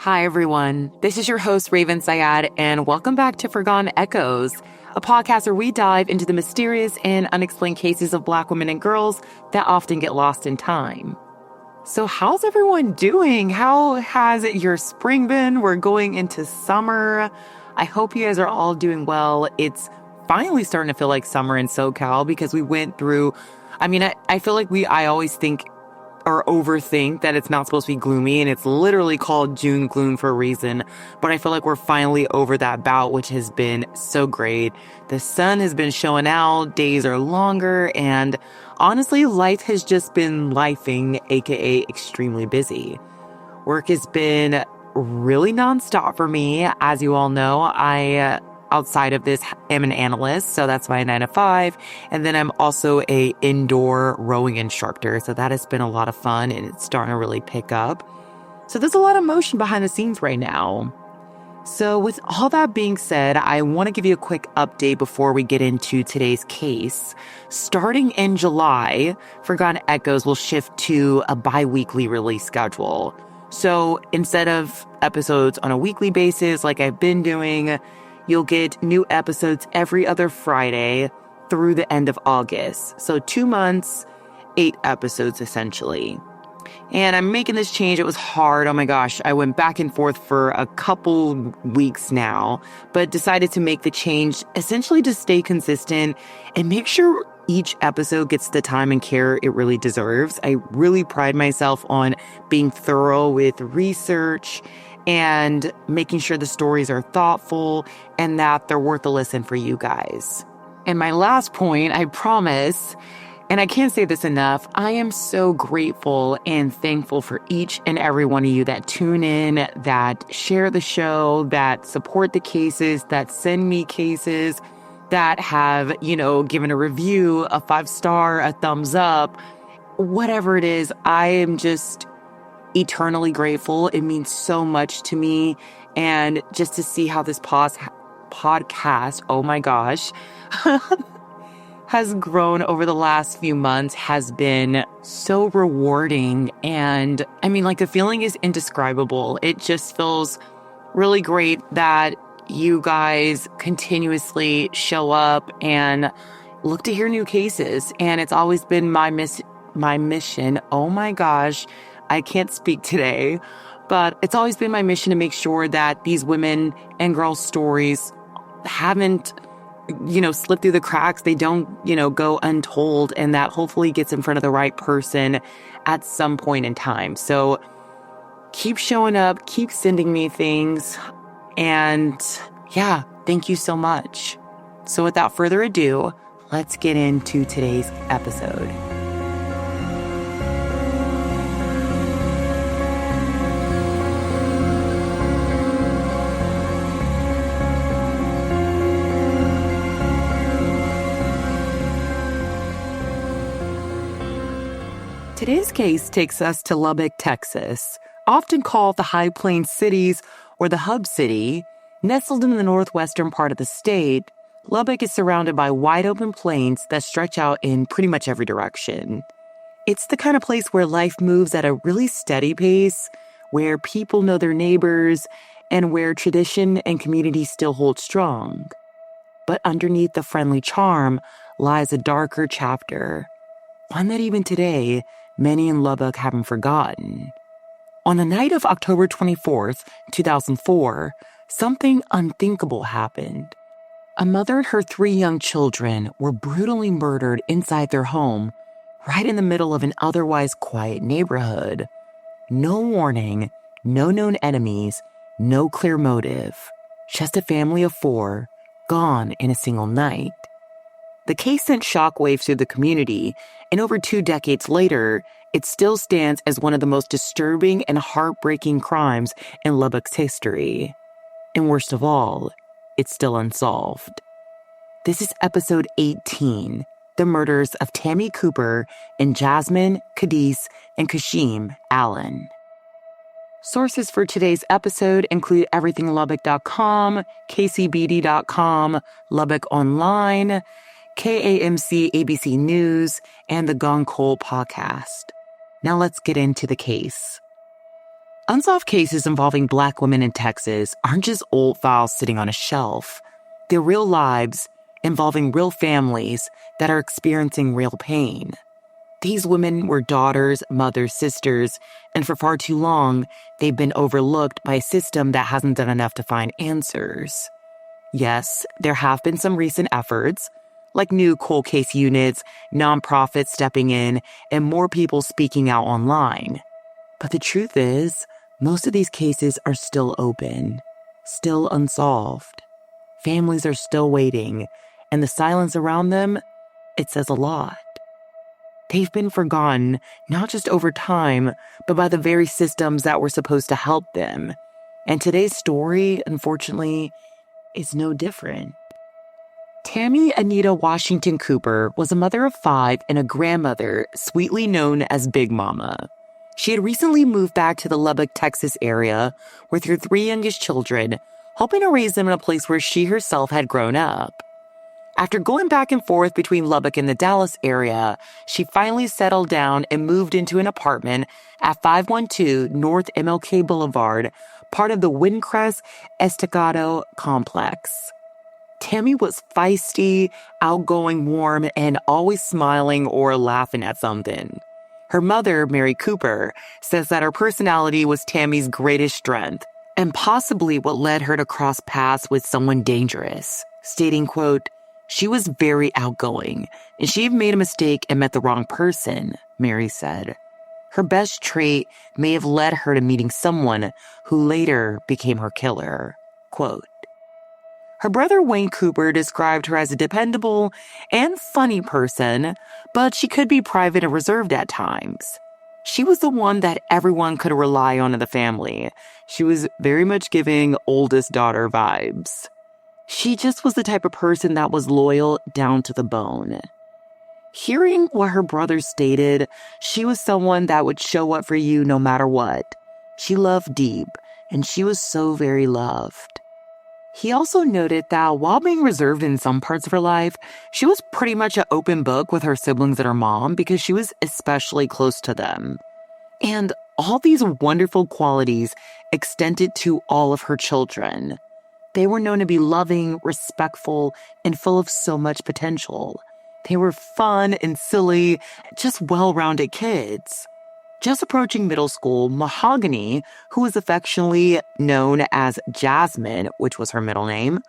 Hi, everyone. This is your host, Raven Syed, and welcome back to Forgotten Echoes, a podcast where we dive into the mysterious and unexplained cases of Black women and girls that often get lost in time. So how's everyone doing? How has your spring been? We're going into summer. I hope you guys are all doing well. It's finally starting to feel like summer in SoCal because we went through, I feel like I always think or overthink that it's not supposed to be gloomy, and it's literally called June gloom for a reason. But I feel like we're finally over that bout, which has been so great. The sun has been showing out, days are longer, and honestly, life has just been lifing, aka extremely busy. Work has been really nonstop for me. As you all know, outside of this, am an analyst, so that's my 9 to 5. And then I'm also a indoor rowing instructor, so that has been a lot of fun, and it's starting to really pick up. So there's a lot of motion behind the scenes right now. So with all that being said, I want to give you a quick update before we get into today's case. Starting in July, Forgotten Echoes will shift to a bi-weekly release schedule. So instead of episodes on a weekly basis like I've been doing, you'll get new episodes every other Friday through the end of August. So 2 months, 8 episodes essentially. And I'm making this change. It was hard. Oh my gosh. I went back and forth for a couple weeks now, but decided to make the change essentially to stay consistent and make sure each episode gets the time and care it really deserves. I really pride myself on being thorough with research and making sure the stories are thoughtful and that they're worth a listen for you guys. And my last point, I promise, and I can't say this enough, I am so grateful and thankful for each and every one of you that tune in, that share the show, that support the cases, that send me cases, that have, given a review, a 5-star, a thumbs up, whatever it is. I am just eternally grateful. It means so much to me. And just to see how this podcast, oh my gosh, has grown over the last few months has been so rewarding. And the feeling is indescribable. It just feels really great that you guys continuously show up and look to hear new cases. And it's always been my mission. Oh my gosh, I can't speak today, but it's always been my mission to make sure that these women and girls' stories haven't, slipped through the cracks. They don't, go untold, and that hopefully gets in front of the right person at some point in time. So keep showing up, keep sending me things. And yeah, thank you so much. So without further ado, let's get into today's episode. Today's case takes us to Lubbock, Texas, often called the High Plains Cities or the Hub City. Nestled in the northwestern part of the state, Lubbock is surrounded by wide open plains that stretch out in pretty much every direction. It's the kind of place where life moves at a really steady pace, where people know their neighbors, and where tradition and community still hold strong. But underneath the friendly charm lies a darker chapter, one that even today, many in Lubbock haven't forgotten. On the night of October 24th, 2004, something unthinkable happened. A mother and her 3 young children were brutally murdered inside their home, right in the middle of an otherwise quiet neighborhood. No warning, no known enemies, no clear motive. Just a family of 4, gone in a single night. The case sent shockwaves through the community, and over 2 decades later, it still stands as one of the most disturbing and heartbreaking crimes in Lubbock's history. And worst of all, it's still unsolved. This is episode 18, The Murders of Tammy Cooper and Jazmine, KaDiece and Kasheim Allen. Sources for today's episode include everythinglubbock.com, kcbd.com, Lubbock Online, KAMC ABC News, and the Gone Cold podcast. Now let's get into the case. Unsolved cases involving Black women in Texas aren't just old files sitting on a shelf. They're real lives involving real families that are experiencing real pain. These women were daughters, mothers, sisters, and for far too long, they've been overlooked by a system that hasn't done enough to find answers. Yes, there have been some recent efforts, like new cold case units, nonprofits stepping in, and more people speaking out online. But the truth is, most of these cases are still open, still unsolved. Families are still waiting, and the silence around them, it says a lot. They've been forgotten, not just over time, but by the very systems that were supposed to help them. And today's story, unfortunately, is no different. Tammy Anita Washington Cooper was a mother of 5 and a grandmother sweetly known as Big Mama. She had recently moved back to the Lubbock, Texas area with her 3 youngest children, hoping to raise them in a place where she herself had grown up. After going back and forth between Lubbock and the Dallas area, she finally settled down and moved into an apartment at 512 North MLK Boulevard, part of the Windcrest Estacado complex. Tammy was feisty, outgoing, warm, and always smiling or laughing at something. Her mother, Mary Cooper, says that her personality was Tammy's greatest strength and possibly what led her to cross paths with someone dangerous, stating, quote, "She was very outgoing, and she made a mistake and met the wrong person," Mary said. Her best trait may have led her to meeting someone who later became her killer. Quote, her brother Wayne Cooper described her as a dependable and funny person, but she could be private and reserved at times. She was the one that everyone could rely on in the family. She was very much giving oldest daughter vibes. She just was the type of person that was loyal down to the bone. Hearing what her brother stated, she was someone that would show up for you no matter what. She loved deep, and she was so very loved. He also noted that while being reserved in some parts of her life, she was pretty much an open book with her siblings and her mom because she was especially close to them. And all these wonderful qualities extended to all of her children. They were known to be loving, respectful, and full of so much potential. They were fun and silly, just well-rounded kids. Just approaching middle school, Mahogany, who was affectionately known as Jazmine, which was her middle name,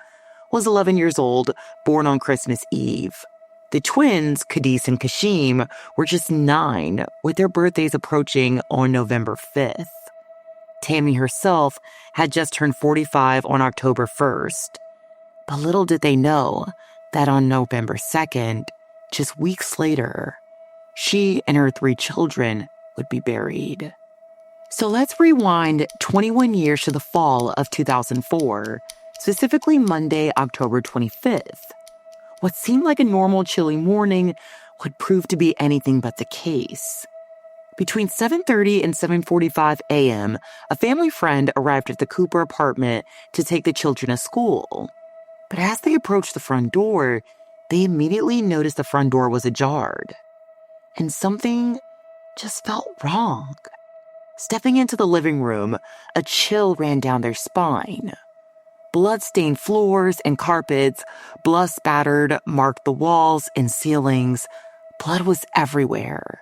was 11 years old, born on Christmas Eve. The twins, KaDiece and Kasheim, were just 9, with their birthdays approaching on November 5th. Tammy herself had just turned 45 on October 1st. But little did they know that on November 2nd, just weeks later, she and her 3 children would be buried. So let's rewind 21 years to the fall of 2004, specifically Monday, October 25th. What seemed like a normal chilly morning would prove to be anything but the case. Between 7:30 and 7:45 a.m., a family friend arrived at the Cooper apartment to take the children to school. But as they approached the front door, they immediately noticed the front door was ajar. And something just felt wrong. Stepping into the living room, a chill ran down their spine. Blood-stained floors and carpets, blood spattered, marked the walls and ceilings. Blood was everywhere.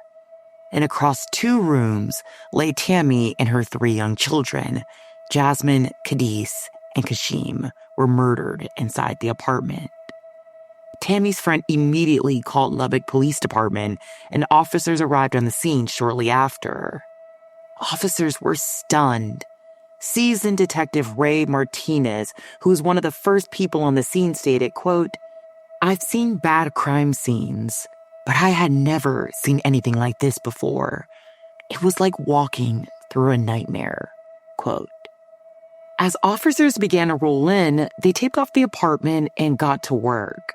And across 2 rooms lay Tammy and her 3 young children. Jazmine, KaDiece, and Kasheim were murdered inside the apartment. Tammy's friend immediately called Lubbock Police Department, and officers arrived on the scene shortly after. Officers were stunned. Seasoned Detective Ray Martinez, who was one of the first people on the scene, stated, quote, "I've seen bad crime scenes, but I had never seen anything like this before. It was like walking through a nightmare," quote. As officers began to roll in, they taped off the apartment and got to work.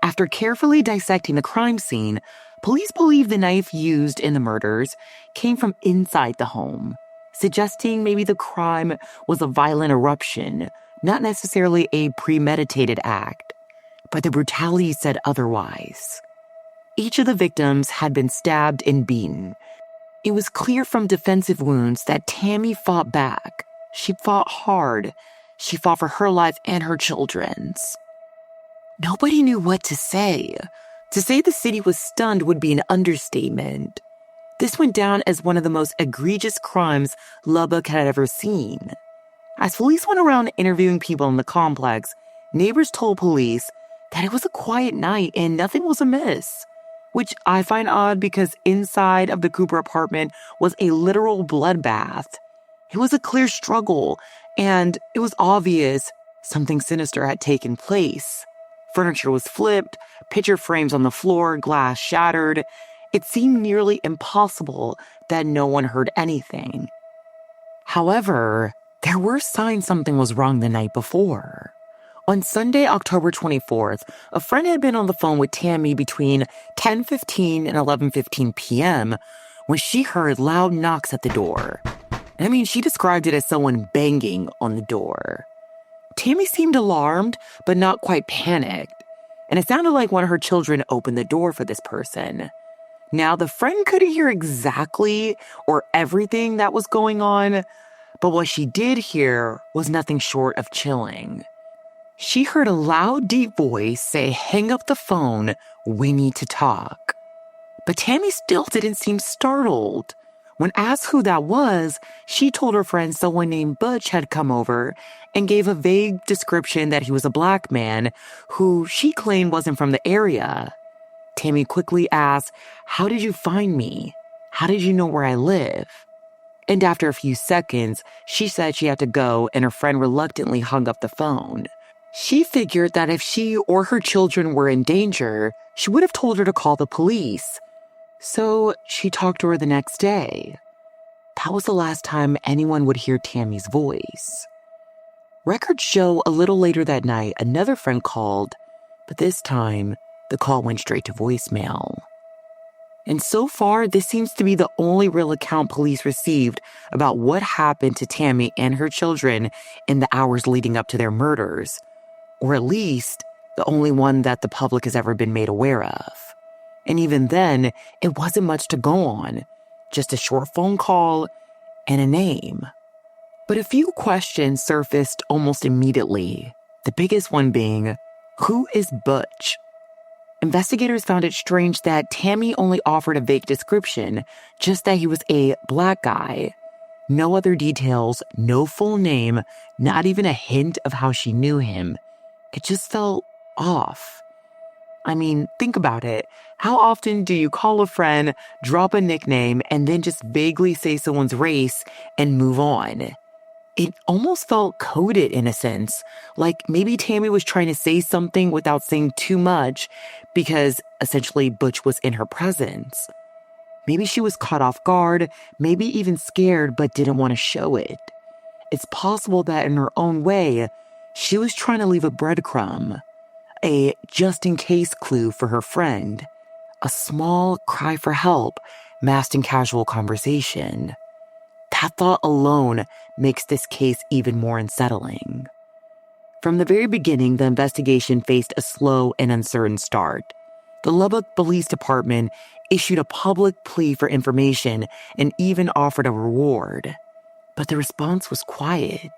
After carefully dissecting the crime scene, police believe the knife used in the murders came from inside the home, suggesting maybe the crime was a violent eruption, not necessarily a premeditated act. But the brutality said otherwise. Each of the victims had been stabbed and beaten. It was clear from defensive wounds that Tammy fought back. She fought hard. She fought for her life and her children's. Nobody knew what to say. To say the city was stunned would be an understatement. This went down as one of the most egregious crimes Lubbock had ever seen. As police went around interviewing people in the complex, neighbors told police that it was a quiet night and nothing was amiss, which I find odd because inside of the Cooper apartment was a literal bloodbath. It was a clear struggle, and it was obvious something sinister had taken place. Furniture was flipped, picture frames on the floor, glass shattered. It seemed nearly impossible that no one heard anything. However, there were signs something was wrong the night before. On Sunday, October 24th, a friend had been on the phone with Tammy between 10:15 and 11:15 p.m. when she heard loud knocks at the door. She described it as someone banging on the door. Tammy seemed alarmed, but not quite panicked, and it sounded like one of her children opened the door for this person. Now, the friend couldn't hear exactly or everything that was going on, but what she did hear was nothing short of chilling. She heard a loud, deep voice say, "Hang up the phone, we need to talk." But Tammy still didn't seem startled. When asked who that was, she told her friend someone named Butch had come over and gave a vague description that he was a black man who she claimed wasn't from the area. Tammy quickly asked, "How did you find me? How did you know where I live?" And after a few seconds, she said she had to go, and her friend reluctantly hung up the phone. She figured that if she or her children were in danger, she would have told her to call the police. So she talked to her the next day. That was the last time anyone would hear Tammy's voice. Records show a little later that night, another friend called, but this time, the call went straight to voicemail. And so far, this seems to be the only real account police received about what happened to Tammy and her children in the hours leading up to their murders, or at least the only one that the public has ever been made aware of. And even then, it wasn't much to go on, just a short phone call and a name. But a few questions surfaced almost immediately, the biggest one being, who is Butch? Investigators found it strange that Tammy only offered a vague description, just that he was a black guy. No other details, no full name, not even a hint of how she knew him. It just felt off. Think about it. How often do you call a friend, drop a nickname, and then just vaguely say someone's race and move on? It almost felt coded in a sense, like maybe Tammy was trying to say something without saying too much because essentially Butch was in her presence. Maybe she was caught off guard, maybe even scared but didn't want to show it. It's possible that in her own way, she was trying to leave a breadcrumb, a just-in-case clue for her friend, a small cry for help masked in casual conversation. That thought alone makes this case even more unsettling. From the very beginning, the investigation faced a slow and uncertain start. The Lubbock Police Department issued a public plea for information and even offered a reward. But the response was quiet.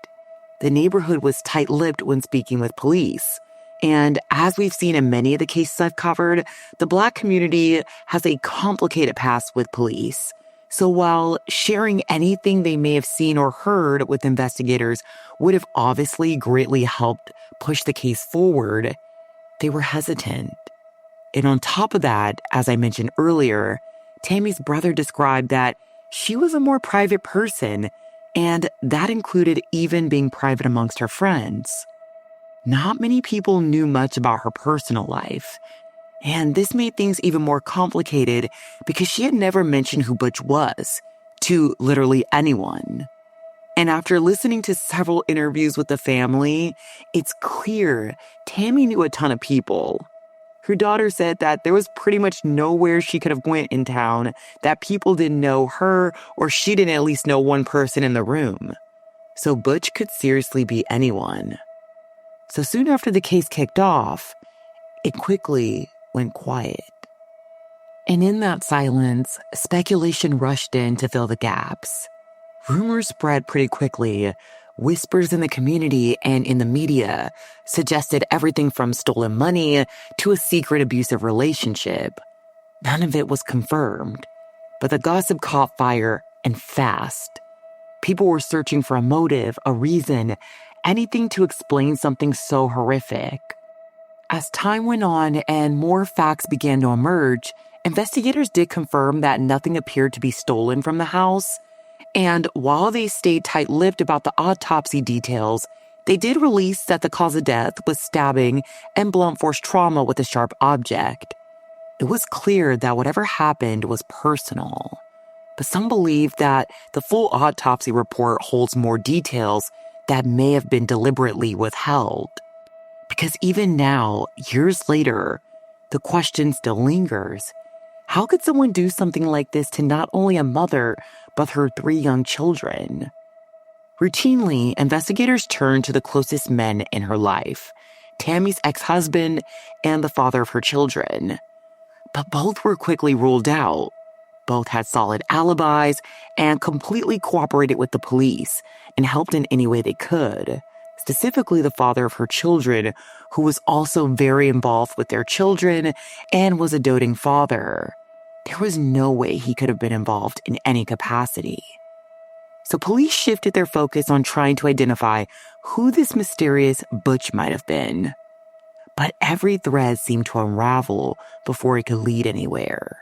The neighborhood was tight-lipped when speaking with police. And as we've seen in many of the cases I've covered, the Black community has a complicated past with police. So while sharing anything they may have seen or heard with investigators would have obviously greatly helped push the case forward, they were hesitant. And on top of that, as I mentioned earlier, Tammy's brother described that she was a more private person, and that included even being private amongst her friends. Not many people knew much about her personal life, and this made things even more complicated because she had never mentioned who Butch was to literally anyone. And after listening to several interviews with the family, it's clear Tammy knew a ton of people. Her daughter said that there was pretty much nowhere she could have went in town that people didn't know her or she didn't at least know one person in the room. So Butch could seriously be anyone. So soon after the case kicked off, it quickly went quiet. And in that silence, speculation rushed in to fill the gaps. Rumors spread pretty quickly. Whispers in the community and in the media suggested everything from stolen money to a secret abusive relationship. None of it was confirmed, but the gossip caught fire and fast. People were searching for a motive, a reason, anything to explain something so horrific. As time went on and more facts began to emerge, investigators did confirm that nothing appeared to be stolen from the house. And while they stayed tight-lipped about the autopsy details, they did release that the cause of death was stabbing and blunt force trauma with a sharp object. It was clear that whatever happened was personal. But some believe that the full autopsy report holds more details that may have been deliberately withheld. Because even now, years later, the question still lingers. How could someone do something like this to not only a mother, but her 3 young children? Routinely, investigators turned to the closest men in her life, Tammy's ex-husband and the father of her children. But both were quickly ruled out. Both had solid alibis and completely cooperated with the police and helped in any way they could. Specifically the father of her children, who was also very involved with their children and was a doting father. There was no way he could have been involved in any capacity. So police shifted their focus on trying to identify who this mysterious Butch might have been. But every thread seemed to unravel before it could lead anywhere.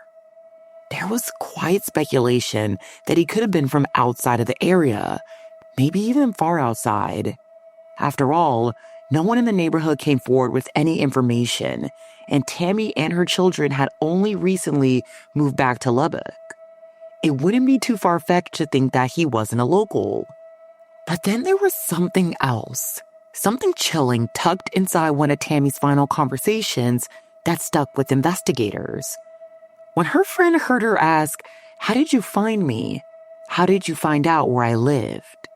There was quite speculation that he could have been from outside of the area, maybe even far outside. After all, no one in the neighborhood came forward with any information, and Tammy and her children had only recently moved back to Lubbock. It wouldn't be too far-fetched to think that he wasn't a local. But then there was something else, something chilling tucked inside one of Tammy's final conversations that stuck with investigators. When her friend heard her ask, "How did you find me? How did you find out where I lived?"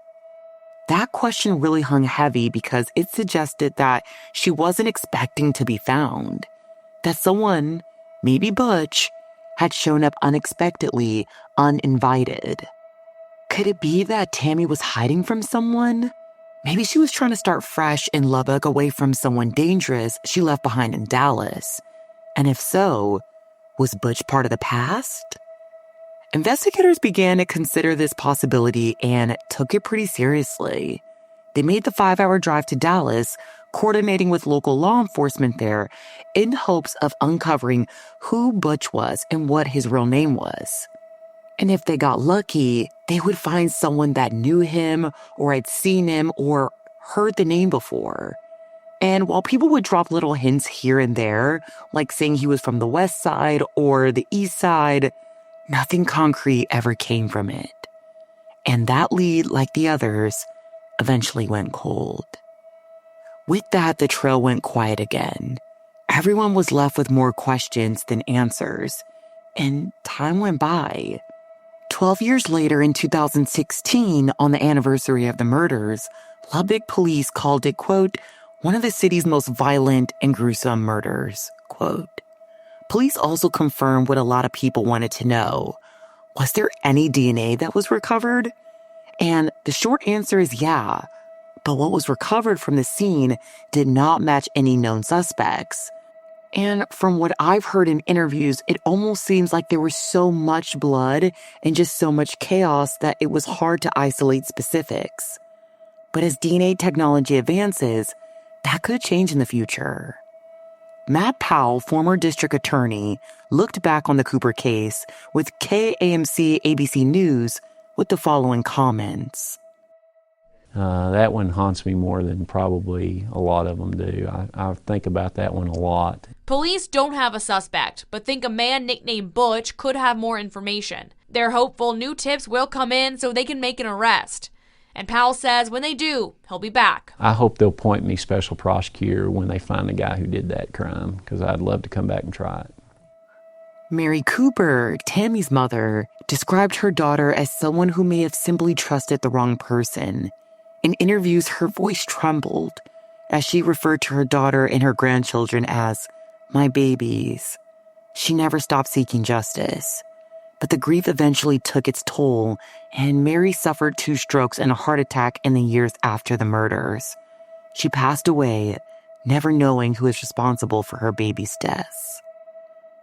That question really hung heavy because it suggested that she wasn't expecting to be found, that someone, maybe Butch, had shown up unexpectedly, uninvited. Could it be that Tammy was hiding from someone? Maybe she was trying to start fresh in Lubbock away from someone dangerous she left behind in Dallas. And if so, was Butch part of the past? Investigators began to consider this possibility and took it pretty seriously. They made the 5-hour drive to Dallas, coordinating with local law enforcement there in hopes of uncovering who Butch was and what his real name was. And if they got lucky, they would find someone that knew him or had seen him or heard the name before. And while people would drop little hints here and there, like saying he was from the west side or the east side, nothing concrete ever came from it. And that lead, like the others, eventually went cold. With that, the trail went quiet again. Everyone was left with more questions than answers. And time went by. 12 years later, in 2016, on the anniversary of the murders, Lubbock police called it, quote, one of the city's most violent and gruesome murders, quote. Police also confirmed what a lot of people wanted to know. Was there any DNA that was recovered? And the short answer is yeah. But what was recovered from the scene did not match any known suspects. And from what I've heard in interviews, it almost seems like there was so much blood and just so much chaos that it was hard to isolate specifics. But as DNA technology advances, that could change in the future. Matt Powell, former district attorney, looked back on the Cooper case with KAMC ABC News with the following comments. That one haunts me more than probably a lot of them do. I think about that one a lot. Police don't have a suspect, but think a man nicknamed Butch could have more information. They're hopeful new tips will come in so they can make an arrest. And Powell says when they do, he'll be back. I hope they'll appoint me special prosecutor when they find the guy who did that crime, because I'd love to come back and try it. Mary Cooper, Tammy's mother, described her daughter as someone who may have simply trusted the wrong person. In interviews, her voice trembled as she referred to her daughter and her grandchildren as my babies. She never stopped seeking justice. But the grief eventually took its toll, and Mary suffered 2 strokes and a heart attack in the years after the murders. She passed away, never knowing who was responsible for her baby's deaths.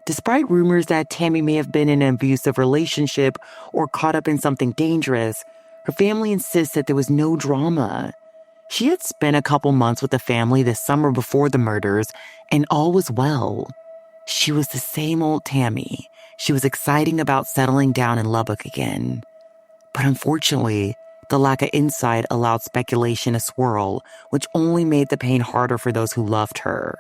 Despite rumors that Tammy may have been in an abusive relationship or caught up in something dangerous, her family insists that there was no drama. She had spent a couple months with the family this summer before the murders, and all was well. She was the same old Tammy. She was excited about settling down in Lubbock again. But unfortunately, the lack of insight allowed speculation to swirl, which only made the pain harder for those who loved her.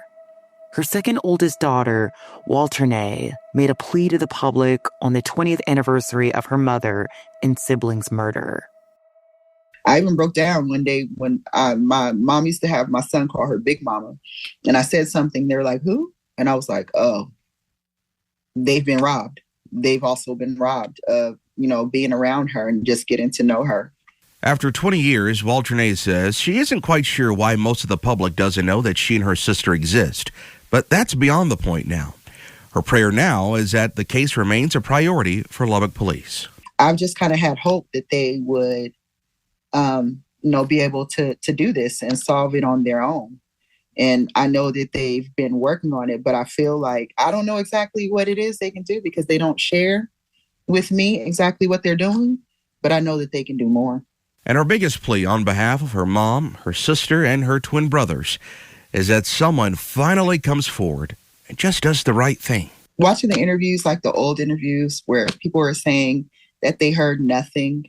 Her second oldest daughter, Walternay, made a plea to the public on the 20th anniversary of her mother and siblings' murder. I even broke down one day when my mom used to have my son call her Big Mama. And I said something, they were like, who? And I was like, oh, they've been robbed. They've also been robbed of, being around her and just getting to know her. After 20 years, Walternay says she isn't quite sure why most of the public doesn't know that she and her sister exist. But that's beyond the point now. Her prayer now is that the case remains a priority for Lubbock Police. I've just kind of had hope that they would, be able to do this and solve it on their own. And I know that they've been working on it, but I feel like I don't know exactly what it is they can do because they don't share with me exactly what they're doing, but I know that they can do more. And her biggest plea on behalf of her mom, her sister, and her twin brothers is that someone finally comes forward and just does the right thing. Watching the interviews, like the old interviews where people were saying that they heard nothing,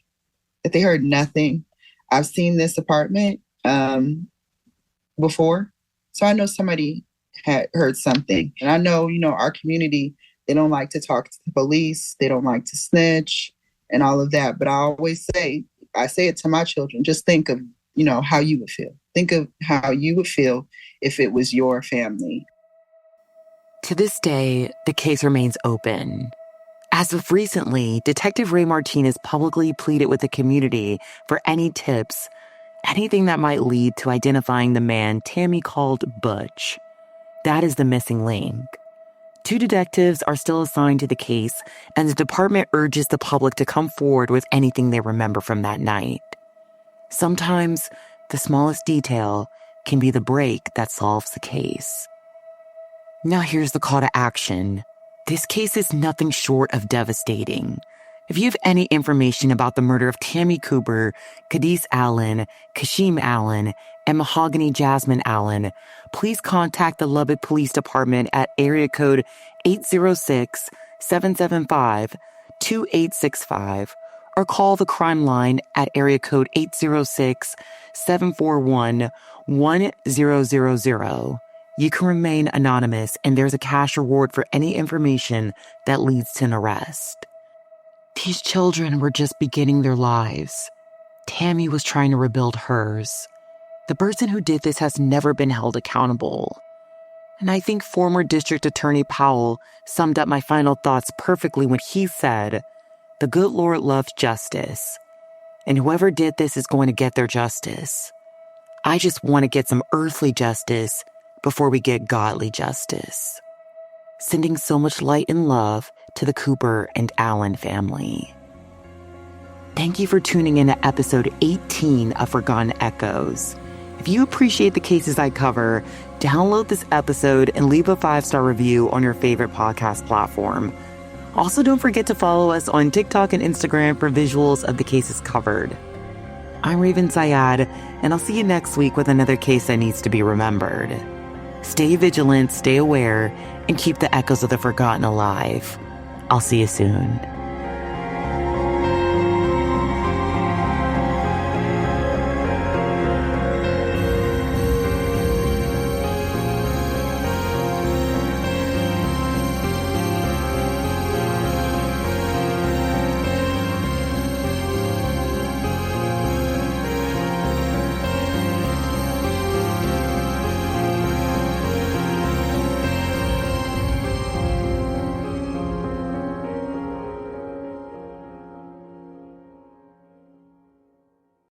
I've seen this apartment before. So I know somebody had heard something. And I know, our community, they don't like to talk to the police. They don't like to snitch and all of that. But I say it to my children, just think of, how you would feel. Think of how you would feel if it was your family. To this day, the case remains open. As of recently, Detective Ray Martinez publicly pleaded with the community for any tips, anything that might lead to identifying the man Tammy called Butch. That is the missing link. 2 detectives are still assigned to the case, and the department urges the public to come forward with anything they remember from that night. Sometimes, the smallest detail can be the break that solves the case. Now here's the call to action. This case is nothing short of devastating. If you have any information about the murder of Tammy Cooper, KaDiece Allen, Kasheem Allen, and Mahogany Jazmine Allen, please contact the Lubbock Police Department at area code 806-775-2865 or call the crime line at area code 806-741-1000. You can remain anonymous, and there's a cash reward for any information that leads to an arrest. These children were just beginning their lives. Tammy was trying to rebuild hers. The person who did this has never been held accountable. And I think former District Attorney Powell summed up my final thoughts perfectly when he said, "The good Lord loves justice, and whoever did this is going to get their justice. I just want to get some earthly justice before we get godly justice." Sending so much light and love to the Cooper and Allen family. Thank you for tuning in to episode 18 of Forgotten Echoes. If you appreciate the cases I cover, download this episode and leave a 5-star review on your favorite podcast platform. Also, don't forget to follow us on TikTok and Instagram for visuals of the cases covered. I'm Raven Syed, and I'll see you next week with another case that needs to be remembered. Stay vigilant, stay aware, and keep the echoes of the forgotten alive. I'll see you soon.